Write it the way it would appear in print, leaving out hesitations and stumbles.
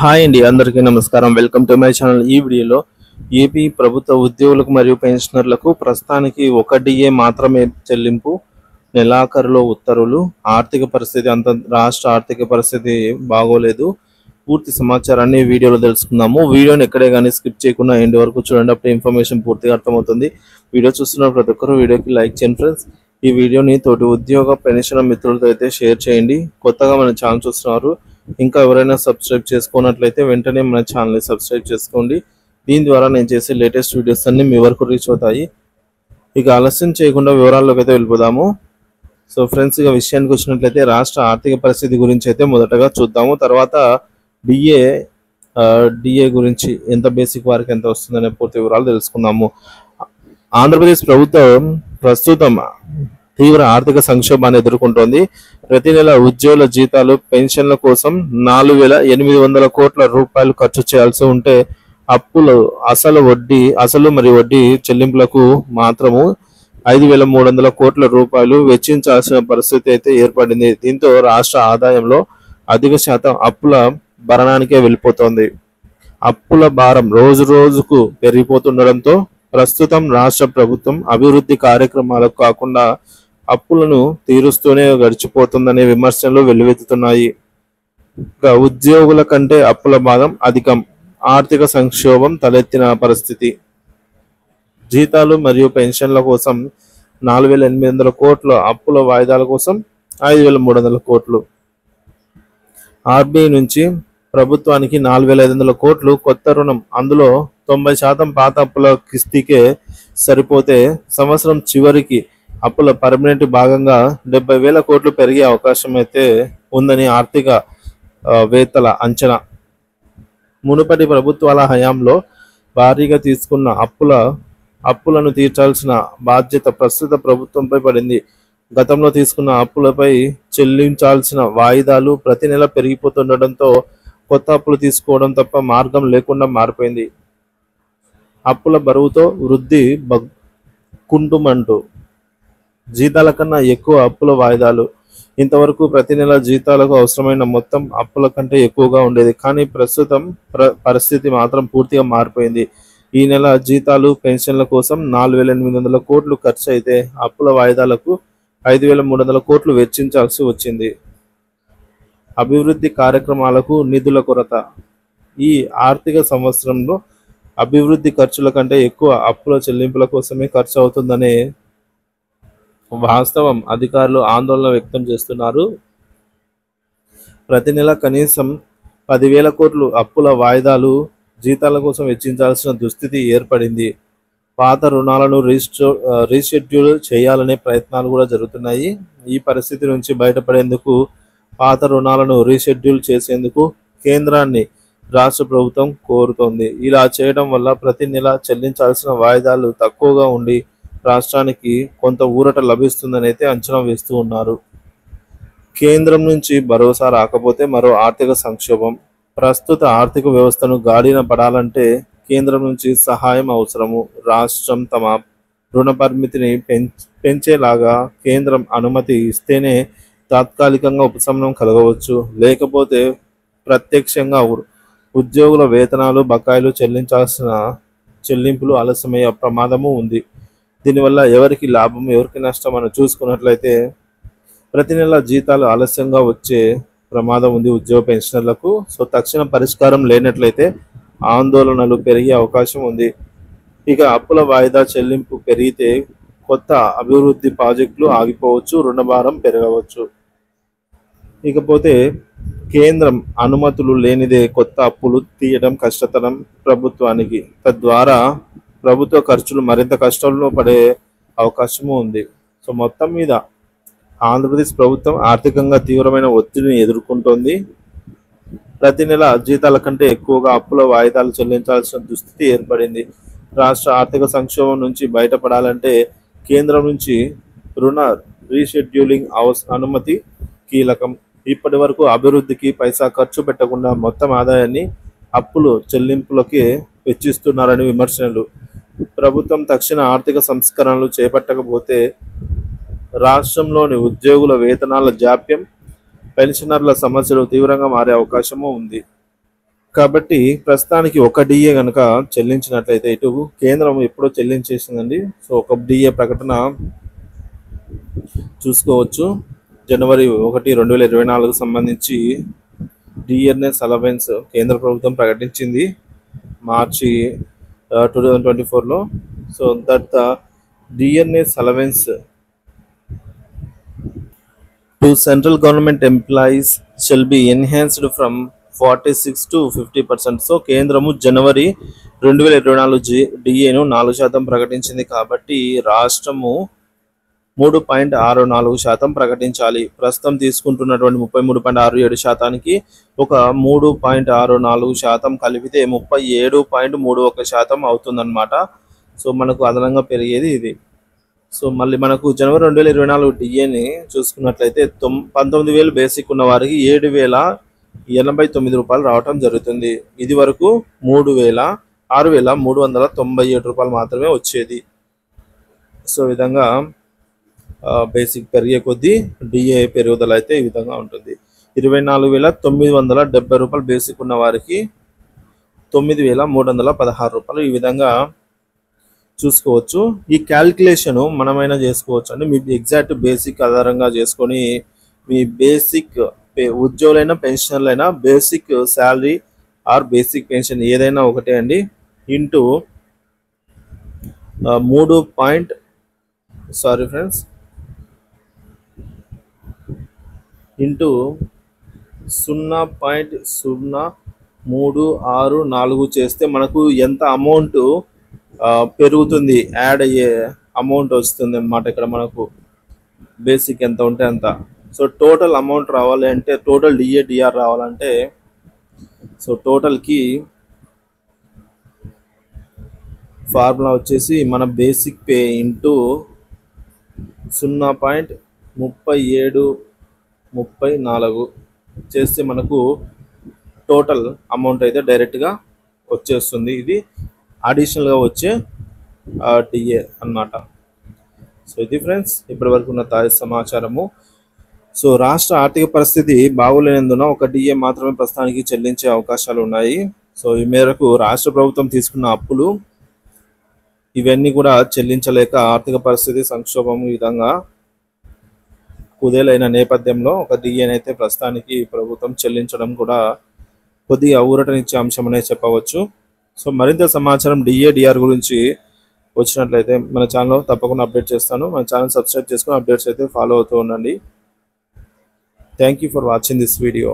Hi అండి, అందరికీ నమస్కారం. Welcome to my channel. ఈ వీడియోలో ఏపీ ప్రభుత్వ ఉద్యోగులకు మరియు పెన్షనర్లకు ప్రస్తుతానికి ఒక డిఏ మాత్రమే చెల్లింపు, నెలాఖరులో ఉత్తర్వులు, ఆర్థిక పరిస్థితి రాష్ట్ర ఆర్థిక పరిస్థితి బాగోలేదు. పూర్తి సమాచారాన్ని వీడియోలో తెలుసుకుందాము. వీడియోని ఎక్కడే కానీ స్కిప్ చేయకుండా ఎండ్ వరకు చూడండి, అప్పుడు ఇన్ఫర్మేషన్ పూర్తిగా అర్థమవుతుంది. వీడియో చూస్తున్న ప్రతి ఒక్కరు వీడియోకి లైక్ చేయండి ఫ్రెండ్స్. ఈ వీడియోని తోటి ఉద్యోగ పెన్షన్ మిత్రులతో అయితే షేర్ చేయండి. కొత్తగా మన ఛానల్ చూస్తున్నారు, ఇంకా ఎవరైనా సబ్స్క్రైబ్ చేసుకున్నట్లయితే వెంటనే మన ఛానల్ని సబ్స్క్రైబ్ చేసుకోండి. దీని ద్వారా నేను చేసే లేటెస్ట్ వీడియోస్ అన్ని మీ వరకు రీచ్ అవుతాయి. ఇక ఆలస్యం చేయకుండా వివరాల్లోకి అయితే వెళ్ళిపోదాము. సో ఫ్రెండ్స్, ఇక విషయానికి వచ్చినట్లయితే రాష్ట్ర ఆర్థిక పరిస్థితి గురించి అయితే మొదటగా చూద్దాము. తర్వాత డిఏ గురించి ఎంత బేసిక్ వారికి ఎంత వస్తుందనే పూర్తి వివరాలు తెలుసుకుందాము. ఆంధ్రప్రదేశ్ ప్రభుత్వం ప్రస్తుతం తీవ్ర ఆర్థిక సంక్షోభాన్ని ఎదుర్కొంటోంది. ప్రతి నెల ఉద్యోగుల జీతాలు, పెన్షన్ల కోసం 4,800 కోట్ల రూపాయలు ఖర్చు చేయాల్సి ఉంటే అప్పులు, అసలు మరియు వడ్డీ చెల్లింపులకు మాత్రము 5,300 కోట్ల రూపాయలు వెచ్చించాల్సిన పరిస్థితి అయితే ఏర్పడింది. దీంతో రాష్ట్ర ఆదాయంలో అధిక శాతం అప్పుల భరణానికే వెళ్ళిపోతోంది. అప్పుల భారం రోజు రోజుకు పెరిగిపోతుండడంతో ప్రస్తుతం రాష్ట్ర ప్రభుత్వం అభివృద్ధి కార్యక్రమాలకు కాకుండా అప్పులను తీరుస్తూనే గడిచిపోతుందనే విమర్శలు వెల్లువెత్తుతున్నాయి. ఉద్యోగుల కంటే అప్పుల భాగం అధికం, ఆర్థిక సంక్షోభం తలెత్తిన పరిస్థితి. జీతాలు మరియు పెన్షన్ల కోసం 4,800 కోట్ల, అప్పుల వాయిదాల కోసం 5,300 కోట్లు. ఆర్బీఐ నుంచి ప్రభుత్వానికి 4,500 కోట్లు కొత్త రుణం, అందులో 90% పాత అప్పుల కిస్తీకే సరిపోతే సంవత్సరం చివరికి అప్పుల పర్మనెంట్ భాగంగా 70,000 కోట్లు పెరిగే అవకాశం అయితే ఉందని ఆర్థిక వేత్తల అంచనా. మునుపటి ప్రభుత్వాల హయాంలో భారీగా తీసుకున్న అప్పులను తీర్చాల్సిన బాధ్యత ప్రస్తుత ప్రభుత్వంపై పడింది. గతంలో తీసుకున్న అప్పులపై చెల్లించాల్సిన వాయిదాలు ప్రతి నెల పెరిగిపోతుండటంతో కొత్త అప్పులు తీసుకోవడం తప్ప మార్గం లేకుండా మారిపోయింది. అప్పుల బరువుతో వృద్ధి కుంటుమంటూ జీతాల కన్నా ఎక్కువ అప్పుల వాయిదాలు. ఇంతవరకు ప్రతి నెల జీతాలకు అవసరమైన మొత్తం అప్పుల కంటే ఎక్కువగా ఉండేది. కానీ ప్రస్తుతం పరిస్థితి మాత్రం పూర్తిగా మారిపోయింది. ఈ నెల జీతాలు, పెన్షన్ల కోసం 4,800 కోట్లు ఖర్చు అయితే అప్పుల వాయిదాలకు 5,300 కోట్లు వెచ్చించాల్సి వచ్చింది. అభివృద్ధి కార్యక్రమాలకు నిధుల కొరత. ఈ ఆర్థిక సంవత్సరంలో అభివృద్ధి ఖర్చుల కంటే ఎక్కువ అప్పుల చెల్లింపుల కోసమే ఖర్చు అవుతుందనే వాస్తవం అధికారులు ఆందోళన వ్యక్తం చేస్తున్నారు. ప్రతి నెల కనీసం 10,000 కోట్లు అప్పుల వాయిదాలు, జీతాల కోసం వెచ్చించాల్సిన దుస్థితి ఏర్పడింది. పాత రుణాలను రీషెడ్యూల్ చేయాలనే ప్రయత్నాలు కూడా జరుగుతున్నాయి. ఈ పరిస్థితి నుంచి బయటపడేందుకు పాత రుణాలను రీషెడ్యూల్ చేసేందుకు కేంద్రాన్ని రాష్ట్ర ప్రభుత్వం కోరుతోంది. ఇలా చేయడం వల్ల ప్రతి నెల చెల్లించాల్సిన వాయిదాలు తక్కువగా ఉండి రాష్ట్రానికి కొంత ఊరట లభిస్తుందని అయితే అంచనా వేస్తూ ఉన్నారు. కేంద్రం నుంచి భరోసా రాకపోతే మరో ఆర్థిక సంక్షోభం. ప్రస్తుత ఆర్థిక వ్యవస్థను గాడిన పడాలంటే కేంద్రం నుంచి సహాయం అవసరము. రాష్ట్రం తమ రుణ పరిమితిని పెంచేలాగా కేంద్రం అనుమతి ఇస్తేనే తాత్కాలికంగా ఉపశమనం కలగవచ్చు. లేకపోతే ప్రత్యక్షంగా ఉద్యోగుల వేతనాలు, బకాయిలు చెల్లింపులు ఆలస్యమయ్యే ప్రమాదము ఉంది. దీనివల్ల ఎవరికి లాభం, ఎవరికి నష్టం అని చూసుకున్నట్లయితే ప్రతి నెల జీతాలు ఆలస్యంగా వచ్చే ప్రమాదం ఉంది ఉద్యోగ పెన్షనర్లకు. సో తక్షణ పరిష్కారం లేనట్లయితే ఆందోళనలు పెరిగే అవకాశం ఉంది. ఇక అప్పుల వాయిదా చెల్లింపు పెరిగితే కొత్త అభివృద్ధి ప్రాజెక్టులు ఆగిపోవచ్చు, రుణభారం పెరగవచ్చు. ఇకపోతే కేంద్రం అనుమతులు లేనిదే కొత్త అప్పులు తీయడం కష్టతరం ప్రభుత్వానికి. తద్వారా ప్రభుత్వ ఖర్చులు మరింత కష్టంలో పడే అవకాశము ఉంది. సో మొత్తం మీద ఆంధ్రప్రదేశ్ ప్రభుత్వం ఆర్థికంగా తీవ్రమైన ఒత్తిడిని ఎదుర్కొంటోంది. ప్రతి నెల జీతాల కంటే ఎక్కువగా అప్పుల వాయిదాలు చెల్లించాల్సిన దుస్థితి ఏర్పడింది. రాష్ట్ర ఆర్థిక సంక్షోభం నుంచి బయటపడాలంటే కేంద్రం నుంచి రుణ రీషెడ్యూలింగ్ అనుమతి కీలకం. ఇప్పటి వరకు అభివృద్ధికి పైసా ఖర్చు పెట్టకుండా మొత్తం ఆదాయాన్ని అప్పులు చెల్లింపులకే వెచ్చిస్తున్నారని విమర్శలు. ప్రభుత్వం తక్షణ ఆర్థిక సంస్కరణలు చేపట్టకపోతే రాష్ట్రంలోని ఉద్యోగుల వేతనాల జాప్యం, పెన్షనర్ల సమస్యలు తీవ్రంగా మారే అవకాశము ఉంది. కాబట్టి ప్రస్తుతానికి ఒక డిఏ కనుక చెల్లించినట్లయితే ఇటు కేంద్రం ఎప్పుడో చెల్లించేసిందండి. సో ఒక డిఏ ప్రకటన చూసుకోవచ్చు. జనవరి 1, 2024 సంబంధించి డిఎన్ఎస్ అలవెన్స్ కేంద్ర ప్రభుత్వం ప్రకటించింది మార్చి 2024లో. So that the DNS allowance to central government employees shall be enhanced from 46 to 50%. So కేంద్రము జనవరి 2024 డిఏను 4% ప్రకటించింది. కాబట్టి రాష్ట్రము 3.64% ప్రకటించాలి. ప్రస్తుతం తీసుకుంటున్నటువంటి 33.67%కి ఒక 3.64% కలిపితే 37.31% అవుతుందన్నమాట. సో మనకు అదనంగా పెరిగేది ఇది. సో మళ్ళీ మనకు జనవరి 2024 డిఏని చూసుకున్నట్లయితే 19,000 బేసిక్ ఉన్న వారికి 7,089 రూపాయలు రావటం జరుగుతుంది. ఇది వరకు 6,397 రూపాయలు మాత్రమే వచ్చేది. సో ఈ విధంగా బేసిక్ పెరిగే కొద్దీ డిఏ పెరుగుదల అయితే ఈ విధంగా ఉంటుంది. 24,970 రూపాయలు బేసిక్ ఉన్న వారికి 9,316 రూపాయలు ఈ విధంగా చూసుకోవచ్చు. ఈ క్యాల్కులేషన్ మనమైనా చేసుకోవచ్చు అండి. మీ ఎగ్జాక్ట్ బేసిక్ ఆధారంగా చేసుకొని మీ బేసిక్ ఉద్యోగులైనా పెన్షనర్లైనా basic salary or basic pension ఏదైనా ఒకటే అండి ఇంటూ 0.036 చేస్తే మనకు ఎంత అమౌంట్ పెరుగుతుంది, యాడ్ అయ్యే అమౌంట్ వస్తుంది అన్నమాట. ఇక్కడ మనకు బేసిక్ ఎంత ఉంటే అంత. సో టోటల్ అమౌంట్ రావాలి అంటే, టోటల్ డిఆర్ రావాలంటే, సో టోటల్కి ఫార్ములా వచ్చేసి మన బేసిక్ పే ఇంటూ 0.3734 చేస్తే మనకు టోటల్ అమౌంట్ అయితే డైరెక్ట్గా వచ్చేస్తుంది. ఇది అడిషనల్గా వచ్చే డిఏ అన్నమాట. సో ఇది ఫ్రెండ్స్ ఇప్పటి వరకు ఉన్న తాజా సమాచారము. సో రాష్ట్ర ఆర్థిక పరిస్థితి బాగోలేనందున ఒక డిఏ మాత్రమే ప్రస్తుతానికి చెల్లించే అవకాశాలు ఉన్నాయి. సో ఈ మేరకు రాష్ట్ర ప్రభుత్వం తీసుకున్న అప్పులు ఇవన్నీ కూడా చెల్లించలేక ఆర్థిక పరిస్థితి సంక్షోభం ఈ విధంగా కుదేలైన నేపథ్యంలో ఒక డిఏని అయితే ప్రస్తుతానికి ప్రభుత్వం చెల్లించడం కూడా కొద్దిగా ఊరటనిచ్చే అంశం అనే చెప్పవచ్చు. సో మరింత సమాచారం డిఆర్ గురించి వచ్చినట్లయితే మన ఛానల్లో తప్పకుండా అప్డేట్ చేస్తాను. మన ఛానల్ సబ్స్క్రైబ్ చేసుకుని అప్డేట్స్ అయితే ఫాలో అవుతూ ఉండండి. Thank you for watching this video.